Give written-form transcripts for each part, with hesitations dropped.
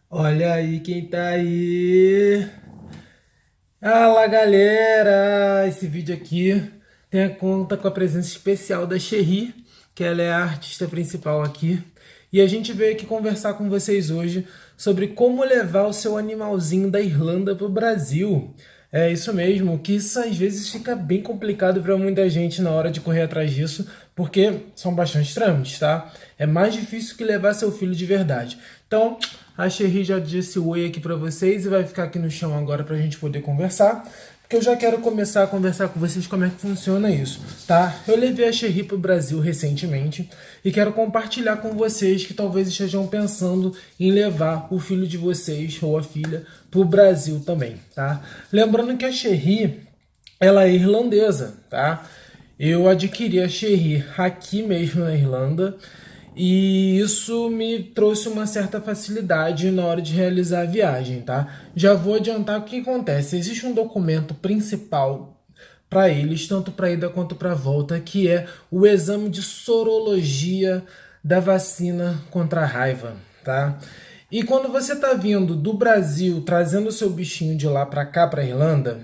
Olha aí quem tá aí. Fala galera! Esse vídeo aqui conta com a presença especial da Cherry, que ela é a artista principal aqui. E a gente veio aqui conversar com vocês hoje sobre como levar o seu animalzinho da Irlanda para o Brasil. É isso mesmo, que isso às vezes fica bem complicado para muita gente na hora de correr atrás disso, porque são bastante trâmites, tá? É mais difícil que levar seu filho de verdade. Então, a Cherry já disse oi aqui para vocês e vai ficar aqui no chão agora para a gente poder conversar, porque eu já quero começar a conversar com vocês como é que funciona isso, tá? Eu levei a Cherry para o Brasil recentemente e quero compartilhar com vocês que talvez estejam pensando em levar o filho de vocês ou a filha para o Brasil também, tá? Lembrando que a Cherry, ela é irlandesa, tá? Eu adquiri a Cherry aqui mesmo na Irlanda e isso me trouxe uma certa facilidade na hora de realizar a viagem, tá? Já vou adiantar o que acontece. Existe um documento principal para eles, tanto para ida quanto para volta, que é o exame de sorologia da vacina contra a raiva, tá? E quando você está vindo do Brasil, trazendo o seu bichinho de lá para cá, para Irlanda,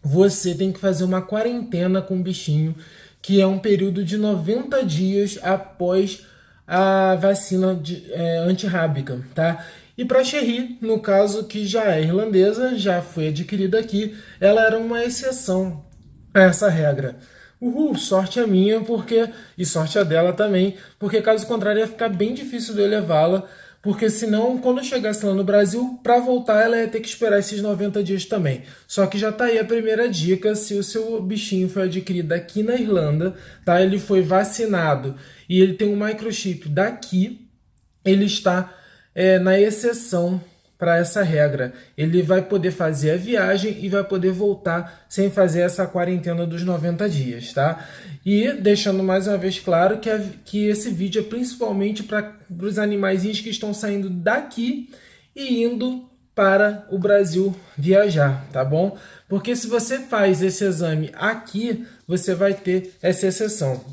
você tem que fazer uma quarentena com o bichinho, que é um período de 90 dias após a vacina antirrábica, tá? E para Cherry, no caso que já é irlandesa, já foi adquirida aqui, ela era uma exceção a essa regra. Uhul, sorte a minha, porque e sorte a dela também, porque caso contrário ia ficar bem difícil de eu levá-la, porque senão quando eu chegasse lá no Brasil, para voltar ela ia ter que esperar esses 90 dias também. Só que já tá aí a primeira dica, se o seu bichinho foi adquirido aqui na Irlanda, tá? Ele foi vacinado e ele tem um microchip daqui, ele está na exceção para essa regra. Ele vai poder fazer a viagem e vai poder voltar sem fazer essa quarentena dos 90 dias, tá? E deixando mais uma vez claro que esse vídeo é principalmente para os animaizinhos que estão saindo daqui e indo para o Brasil viajar, tá bom? Porque se você faz esse exame aqui, você vai ter essa exceção.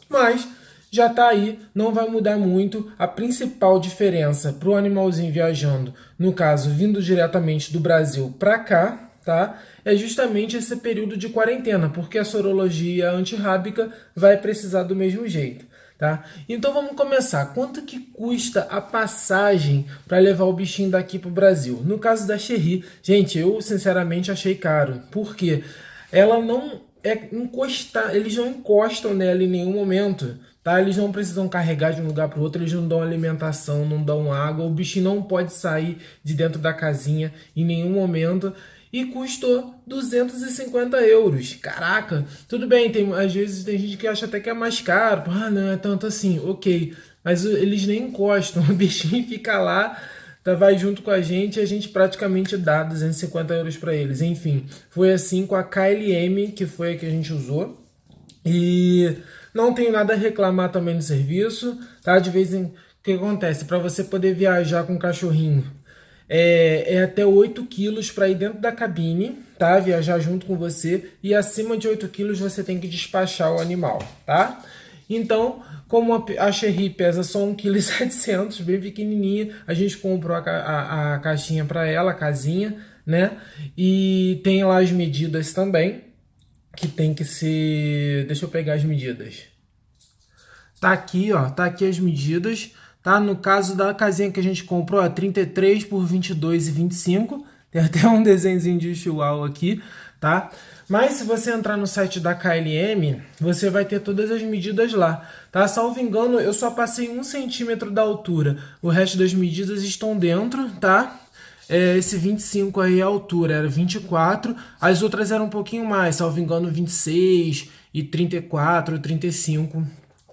Mas já está aí, não vai mudar muito. A principal diferença para o animalzinho viajando, no caso, vindo diretamente do Brasil para cá, tá? É justamente esse período de quarentena, porque a sorologia antirrábica vai precisar do mesmo jeito, tá? Então vamos começar. Quanto que custa a passagem para levar o bichinho daqui para o Brasil? No caso da Cherry, gente, eu sinceramente achei caro, porque ela não encostar, eles não encostam nela em nenhum momento, tá? Eles não precisam carregar de um lugar para o outro, eles não dão alimentação, não dão água, o bichinho não pode sair de dentro da casinha em nenhum momento e custou 250 euros. Caraca, tudo bem, às vezes tem gente que acha até que é mais caro, não é tanto assim, ok, mas eles nem encostam, o bichinho fica lá, tá, vai junto com a gente e a gente praticamente dá 250 euros para eles. Enfim, foi assim com a KLM, que foi a que a gente usou. E não tenho nada a reclamar também do serviço, tá? De vez em... O que acontece? Para você poder viajar com o cachorrinho, é até 8 quilos para ir dentro da cabine, tá? Viajar junto com você. E acima de 8 quilos você tem que despachar o animal, tá? Então, como a Cherry pesa só 1,7 kg, bem pequenininha, a gente comprou a caixinha para ela, a casinha, né? E tem lá as medidas também, que tem que ser... Deixa eu pegar as medidas. Tá aqui, ó, tá aqui as medidas, tá? No caso da casinha que a gente comprou, ó, 33 por 22,25. Tem até um desenhozinho de chihuahua aqui, tá? Mas se você entrar no site da KLM, você vai ter todas as medidas lá, tá? Salvo engano, eu só passei 1 cm da altura. O resto das medidas estão dentro, tá? Esse 25 aí, a altura era 24, as outras eram um pouquinho mais, salvo engano, 26 e 34, 35,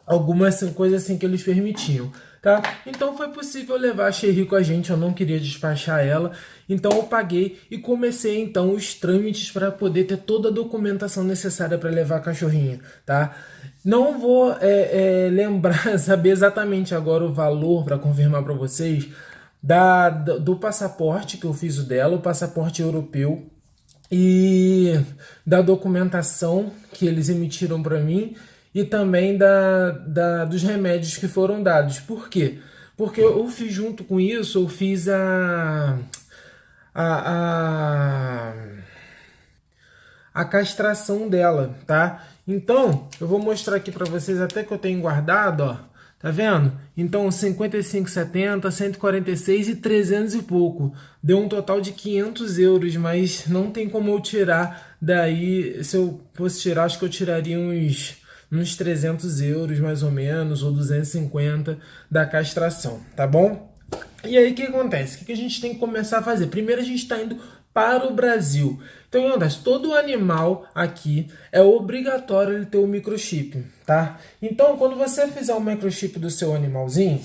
algumas coisas assim que eles permitiam, tá? Então foi possível levar a Cherry com a gente, eu não queria despachar ela, então eu paguei e comecei então os trâmites para poder ter toda a documentação necessária para levar a cachorrinha, tá? Não vou lembrar, saber exatamente agora o valor para confirmar para vocês, do passaporte que eu fiz o dela, o passaporte europeu, e da documentação que eles emitiram para mim e também dos remédios que foram dados. Por quê? Porque eu fiz junto com isso, eu fiz a, a, a castração dela, tá? Então, eu vou mostrar aqui para vocês até que eu tenho guardado, ó. Tá vendo? Então, 55,70, 146 e 300 e pouco. Deu um total de 500 euros, mas não tem como eu tirar daí. Se eu fosse tirar, acho que eu tiraria uns 300 euros mais ou menos, ou 250 da castração, tá bom? E aí o que acontece? O que a gente tem que começar a fazer? Primeiro a gente está indo para o Brasil. Então o que acontece? Todo animal aqui é obrigatório ele ter o microchip, tá? Então quando você fizer o microchip do seu animalzinho,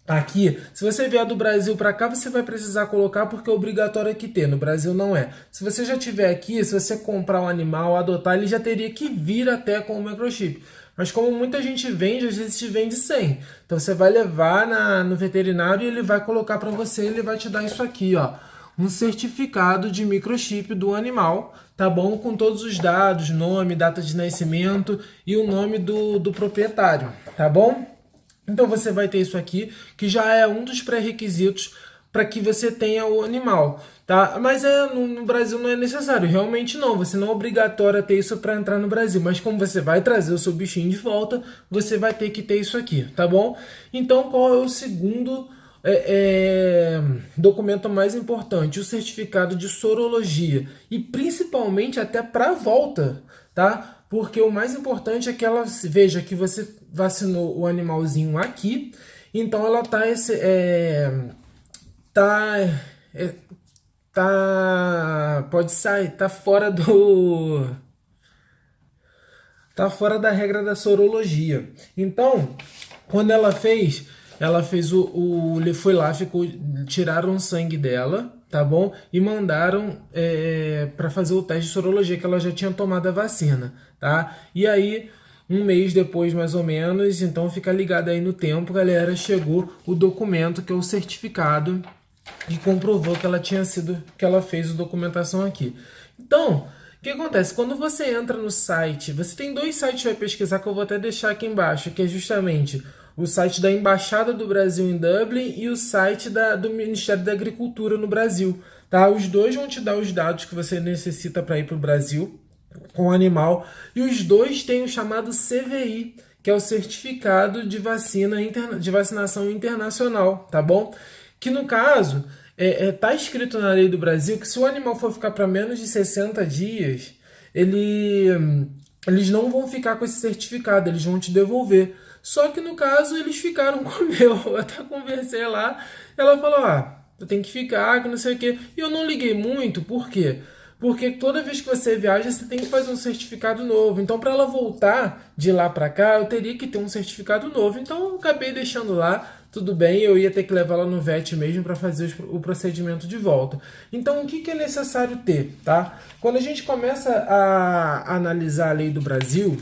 aqui, se você vier do Brasil para cá, você vai precisar colocar porque é obrigatório aqui ter, no Brasil não é. Se você já tiver aqui, se você comprar um animal, adotar, ele já teria que vir até com o microchip. Mas como muita gente vende, às vezes te vende sem. Então você vai levar no veterinário e ele vai colocar para você, ele vai te dar isso aqui, ó. Um certificado de microchip do animal, tá bom? Com todos os dados, nome, data de nascimento e o nome do proprietário, tá bom? Então você vai ter isso aqui, que já é um dos pré-requisitos para que você tenha o animal, tá? Mas no Brasil não é necessário, realmente não. Você não é obrigatório a ter isso para entrar no Brasil, mas como você vai trazer o seu bichinho de volta, você vai ter que ter isso aqui, tá bom? Então qual é o segundo documento mais importante? O certificado de sorologia e principalmente até para volta, tá? Porque o mais importante é que ela veja que você vacinou o animalzinho aqui, então ela pode sair, tá fora da regra da sorologia. Então, quando ela fez foi lá, tiraram o sangue dela, tá bom? E mandaram para fazer o teste de sorologia, que ela já tinha tomado a vacina, tá? E aí, um mês depois, mais ou menos, então fica ligado aí no tempo, galera, chegou o documento, que é o certificado que comprovou que que ela fez a documentação aqui. Então, o que acontece? Quando você entra no site, você tem dois sites que vai pesquisar que eu vou até deixar aqui embaixo, que é justamente o site da Embaixada do Brasil em Dublin e o site do Ministério da Agricultura no Brasil. Tá? Os dois vão te dar os dados que você necessita para ir para o Brasil com o animal. E os dois têm o chamado CVI, que é o Certificado de Vacinação Internacional, tá bom? Que no caso, tá escrito na lei do Brasil que se o animal for ficar para menos de 60 dias, eles não vão ficar com esse certificado, eles vão te devolver. Só que no caso eles ficaram com o meu. Eu até conversei lá, ela falou, eu tenho que ficar, que não sei o quê. E eu não liguei muito, por quê? Porque toda vez que você viaja, você tem que fazer um certificado novo. Então, para ela voltar de lá para cá, eu teria que ter um certificado novo. Então, eu acabei deixando lá. Tudo bem, eu ia ter que levar ela no vet mesmo para fazer o procedimento de volta. Então, o que é necessário ter, tá? Quando a gente começa a analisar a lei do Brasil,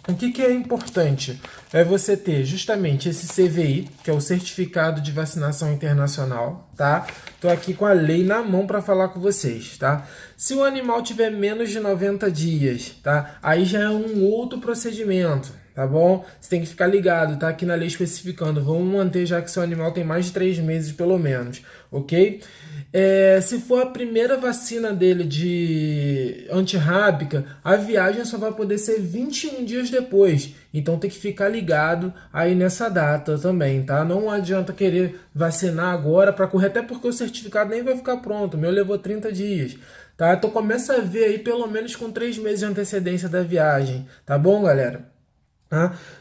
o que é importante? É você ter justamente esse CVI, que é o Certificado de Vacinação Internacional, tá? Tô aqui com a lei na mão para falar com vocês, tá? Se o animal tiver menos de 90 dias, tá? Aí já é um outro procedimento, tá bom? Você tem que ficar ligado, tá? Aqui na lei especificando, vamos manter já que seu animal tem mais de 3 meses pelo menos, ok? Se for a primeira vacina dele de antirrábica, a viagem só vai poder ser 21 dias depois. Então tem que ficar ligado aí nessa data também, tá? Não adianta querer vacinar agora para correr, até porque o certificado nem vai ficar pronto. O meu levou 30 dias, tá? Então começa a ver aí pelo menos com 3 meses de antecedência da viagem, tá bom, galera?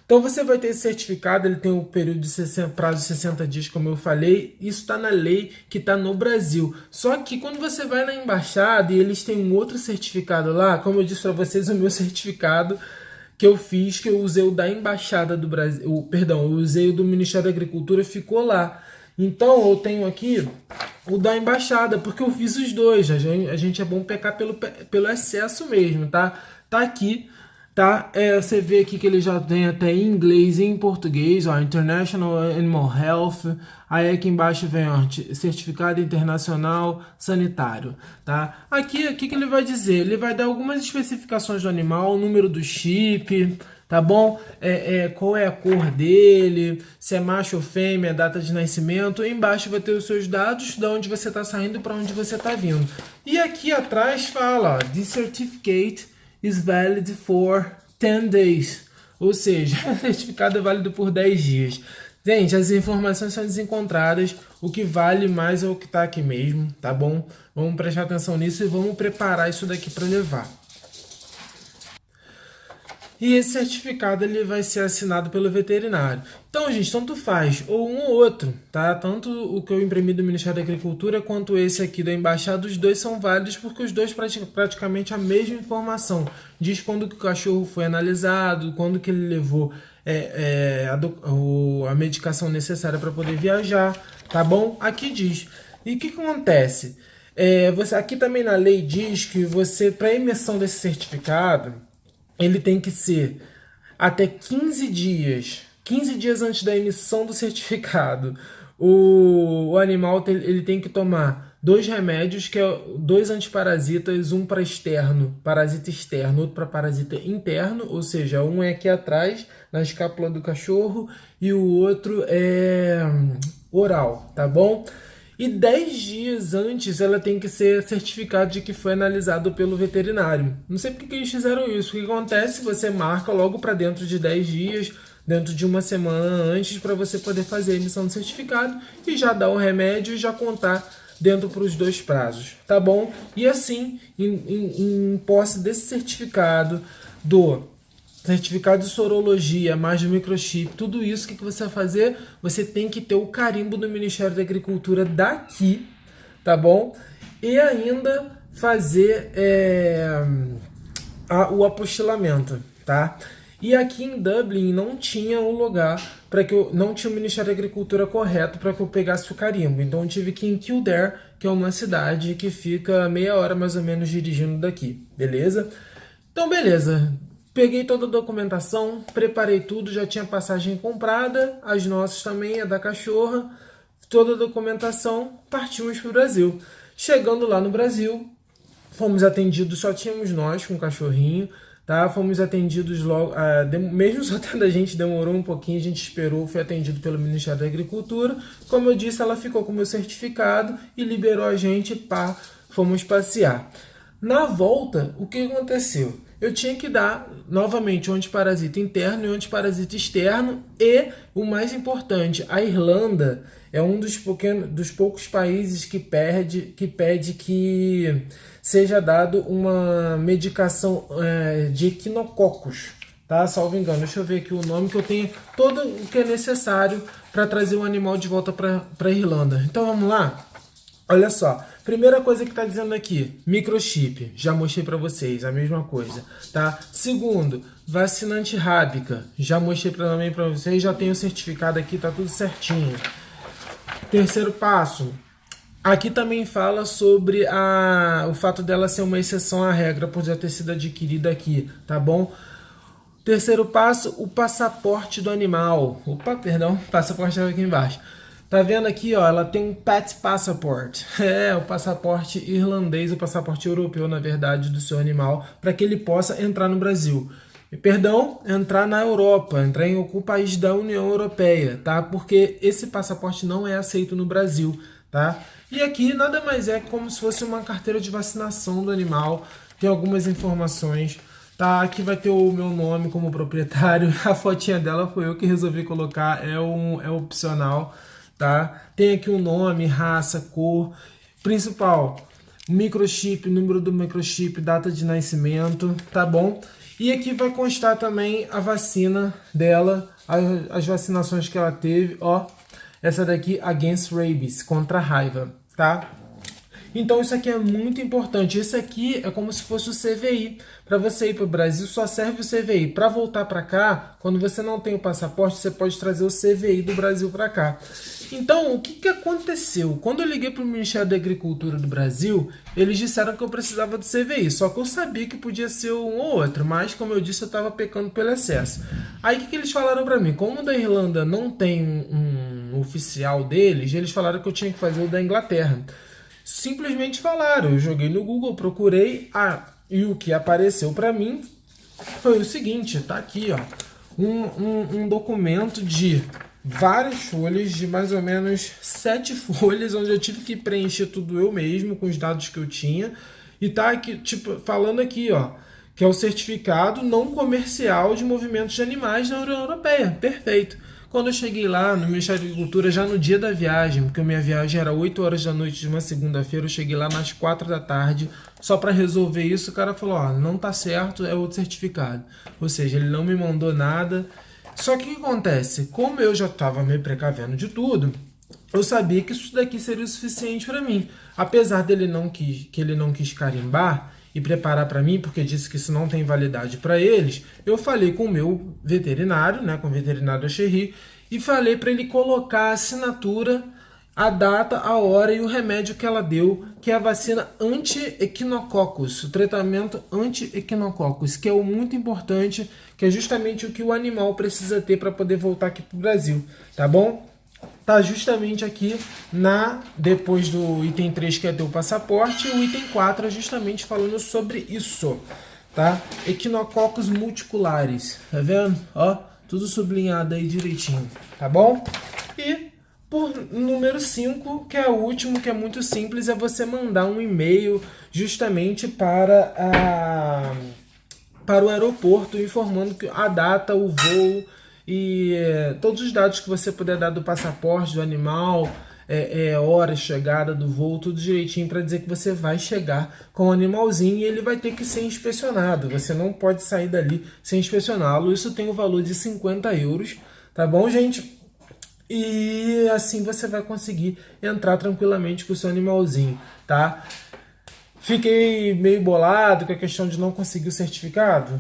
Então você vai ter esse certificado, ele tem um período de prazo de 60 dias, como eu falei. Isso está na lei que está no Brasil. Só que quando você vai na embaixada e eles têm um outro certificado lá, como eu disse para vocês, o meu certificado que eu fiz, que eu usei o da Embaixada do Brasil, perdão, eu usei o do Ministério da Agricultura, ficou lá. Então eu tenho aqui o da Embaixada, porque eu fiz os dois. A gente é bom pecar pelo excesso mesmo, tá? Tá aqui. Tá? Você vê aqui que ele já tem até em inglês e em português, ó, International Animal Health. Aí aqui embaixo vem, ó, Certificado Internacional Sanitário, tá? Aqui, o que ele vai dizer? Ele vai dar algumas especificações do animal, o número do chip, tá bom? Qual é a cor dele, se é macho ou fêmea, data de nascimento. Embaixo vai ter os seus dados, de onde você está saindo para onde você está vindo. E aqui atrás fala, ó, This certificate is valid for 10 days. Ou seja, o certificado é válido por 10 dias. Gente, as informações são desencontradas, o que vale mais é o que está aqui mesmo, tá bom? Vamos prestar atenção nisso e vamos preparar isso daqui para levar. E esse certificado ele vai ser assinado pelo veterinário. Então, gente, tanto faz, ou um ou outro, tá? Tanto o que eu imprimi do Ministério da Agricultura quanto esse aqui da Embaixada, os dois são válidos porque os dois praticamente a mesma informação. Diz quando que o cachorro foi analisado, quando que ele levou a medicação necessária para poder viajar, tá bom? Aqui diz. E o que acontece? Aqui também na lei diz que você, para emissão desse certificado, ele tem que ser até 15 dias antes da emissão do certificado. O animal ele tem que tomar 2 remédios, que é 2 antiparasitas, um para parasita externo, outro para parasita interno, ou seja, um é aqui atrás, na escápula do cachorro, e o outro é oral, tá bom? E 10 dias antes ela tem que ser certificada de que foi analisado pelo veterinário. Não sei porque que eles fizeram isso. O que acontece? Você marca logo para dentro de 10 dias, dentro de uma semana antes, para você poder fazer a emissão do certificado e já dar o remédio e já contar dentro para os 2 prazos, tá bom? E assim, em posse desse certificado, certificado de sorologia, mais do microchip, tudo isso, o que você vai fazer? Você tem que ter o carimbo do Ministério da Agricultura daqui, tá bom? E ainda fazer o apostilamento, tá? E aqui em Dublin não tinha o lugar para que não tinha o Ministério da Agricultura correto para que eu pegasse o carimbo. Então eu tive que ir em Kildare, que é uma cidade que fica meia hora mais ou menos dirigindo daqui, beleza? Então beleza. Peguei toda a documentação, preparei tudo, já tinha passagem comprada, as nossas também, a da cachorra, toda a documentação, partimos para o Brasil. Chegando lá no Brasil, fomos atendidos, só tínhamos nós com o cachorrinho, tá? Fomos atendidos logo, mesmo só tendo a gente, demorou um pouquinho, a gente esperou, foi atendido pelo Ministério da Agricultura. Como eu disse, ela ficou com o meu certificado e liberou a gente, fomos passear. Na volta, o que aconteceu? Eu tinha que dar novamente um antiparasita interno e um antiparasita externo e, o mais importante, a Irlanda é um dos poucos países que pede que seja dado uma medicação de equinococos, tá? Salvo engano, deixa eu ver aqui o nome, que eu tenho todo o que é necessário para trazer o animal de volta para a Irlanda. Então vamos lá? Olha só, primeira coisa que está dizendo aqui, microchip, já mostrei para vocês, a mesma coisa, tá? Segundo, vacina antirrábica, já mostrei também para vocês, já tenho o certificado aqui, tá tudo certinho. Terceiro passo, aqui também fala sobre o fato dela ser uma exceção à regra, por já ter sido adquirida aqui, tá bom? Terceiro passo, o passaporte do animal. Opa, perdão, passaporte estava aqui embaixo. Tá vendo aqui, ó, ela tem um pet passport. O passaporte irlandês, o passaporte europeu, na verdade, do seu animal, para que ele possa entrar no Brasil. Perdão, entrar na Europa, entrar em algum país da União Europeia, tá? Porque esse passaporte não é aceito no Brasil, tá? E aqui nada mais é como se fosse uma carteira de vacinação do animal. Tem algumas informações, tá? Aqui vai ter o meu nome como proprietário. A fotinha dela foi eu que resolvi colocar, é opcional. Tá? Tem aqui o nome, raça, cor, principal, microchip, número do microchip, data de nascimento, tá bom? E aqui vai constar também a vacina dela, as vacinações que ela teve, ó, essa daqui, Against Rabies, contra a raiva, tá? Então isso aqui é muito importante. Esse aqui é como se fosse o CVI. Para você ir para o Brasil só serve o CVI. Para voltar para cá, quando você não tem o passaporte, você pode trazer o CVI do Brasil para cá. Então, o que aconteceu? Quando eu liguei para o Ministério da Agricultura do Brasil, eles disseram que eu precisava do CVI. Só que eu sabia que podia ser um ou outro, mas como eu disse, eu estava pecando pelo excesso. Aí o que eles falaram para mim? Como o da Irlanda não tem um oficial deles, eles falaram que eu tinha que fazer o da Inglaterra. Simplesmente falaram, eu joguei no Google, procurei, e o que apareceu para mim foi o seguinte, tá aqui, ó, um documento de várias folhas, de mais ou menos 7 folhas, onde eu tive que preencher tudo eu mesmo, com os dados que eu tinha, e tá aqui, tipo, falando aqui, ó, que é o certificado não comercial de movimentos de animais na União Europeia. Perfeito. Quando eu cheguei lá no Ministério da Agricultura, já no dia da viagem, porque a minha viagem era 8 horas da noite de uma segunda-feira, eu cheguei lá nas 4 da tarde, só para resolver isso, o cara falou, ó, não tá certo, é outro certificado. Ou seja, ele não me mandou nada. Só que o que acontece? Como eu já estava me precavendo de tudo, eu sabia que isso daqui seria o suficiente para mim. Apesar dele que ele não quis carimbar e preparar para mim, porque disse que isso não tem validade para eles, eu falei com o meu veterinário, né, com o veterinário da Chery, e falei para ele colocar a assinatura, a data, a hora e o remédio que ela deu, que é a vacina anti-equinococcus, o tratamento anti-equinococcus, que é o muito importante, que é justamente o que o animal precisa ter para poder voltar aqui para o Brasil, tá bom? Tá justamente aqui depois do item 3, que é teu passaporte, e o item 4 é justamente falando sobre isso, tá? Equinococcus multiculares, tá vendo? Ó, tudo sublinhado aí direitinho, tá bom? E por número 5, que é o último, que é muito simples, é você mandar um e-mail justamente para o aeroporto, informando que a data, o voo e todos os dados que você puder dar do passaporte, do animal, hora, chegada do voo, tudo direitinho para dizer que você vai chegar com o animalzinho e ele vai ter que ser inspecionado. Você não pode sair dali sem inspecioná-lo. Isso tem o valor de 50 euros, tá bom, gente? E assim você vai conseguir entrar tranquilamente com o seu animalzinho, tá? Fiquei meio bolado com a questão de não conseguir o certificado?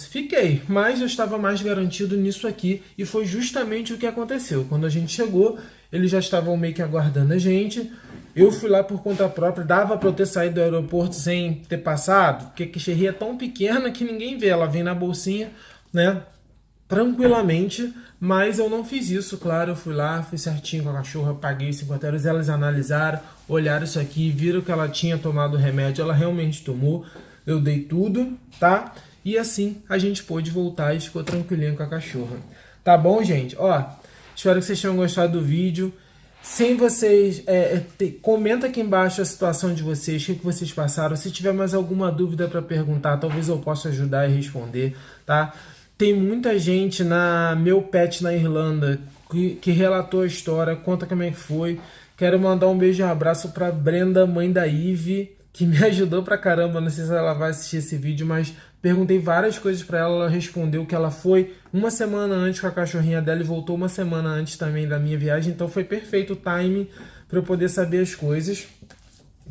Fiquei, mas eu estava mais garantido nisso aqui e foi justamente o que aconteceu. Quando a gente chegou, eles já estavam meio que aguardando a gente. Eu fui lá por conta própria, dava para eu ter saído do aeroporto sem ter passado, porque a Chery é tão pequena que ninguém vê, ela vem na bolsinha, né? Tranquilamente, mas eu não fiz isso, claro, eu fui lá, fui certinho com a cachorra, paguei 50 euros, elas analisaram, olharam isso aqui, viram que ela tinha tomado o remédio, ela realmente tomou, eu dei tudo, tá? E assim a gente pôde voltar e ficou tranquilinho com a cachorra. Tá bom, gente? Ó, espero que vocês tenham gostado do vídeo. Sem vocês, comenta aqui embaixo a situação de vocês, o que vocês passaram. Se tiver mais alguma dúvida para perguntar, talvez eu possa ajudar e responder, tá? Tem muita gente na Meu Pet na Irlanda que relatou a história, conta como é que foi. Quero mandar um beijo e um abraço para Brenda, mãe da Ive, que me ajudou pra caramba. Não sei se ela vai assistir esse vídeo, mas perguntei várias coisas para ela. Ela respondeu que ela foi uma semana antes com a cachorrinha dela e voltou uma semana antes também da minha viagem. Então foi perfeito o time para eu poder saber as coisas,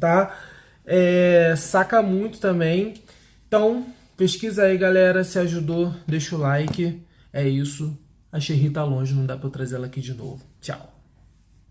tá? Saca muito também. Então, pesquisa aí, galera. Se ajudou, deixa o like. É isso. A Chery tá longe, não dá pra eu trazer ela aqui de novo. Tchau.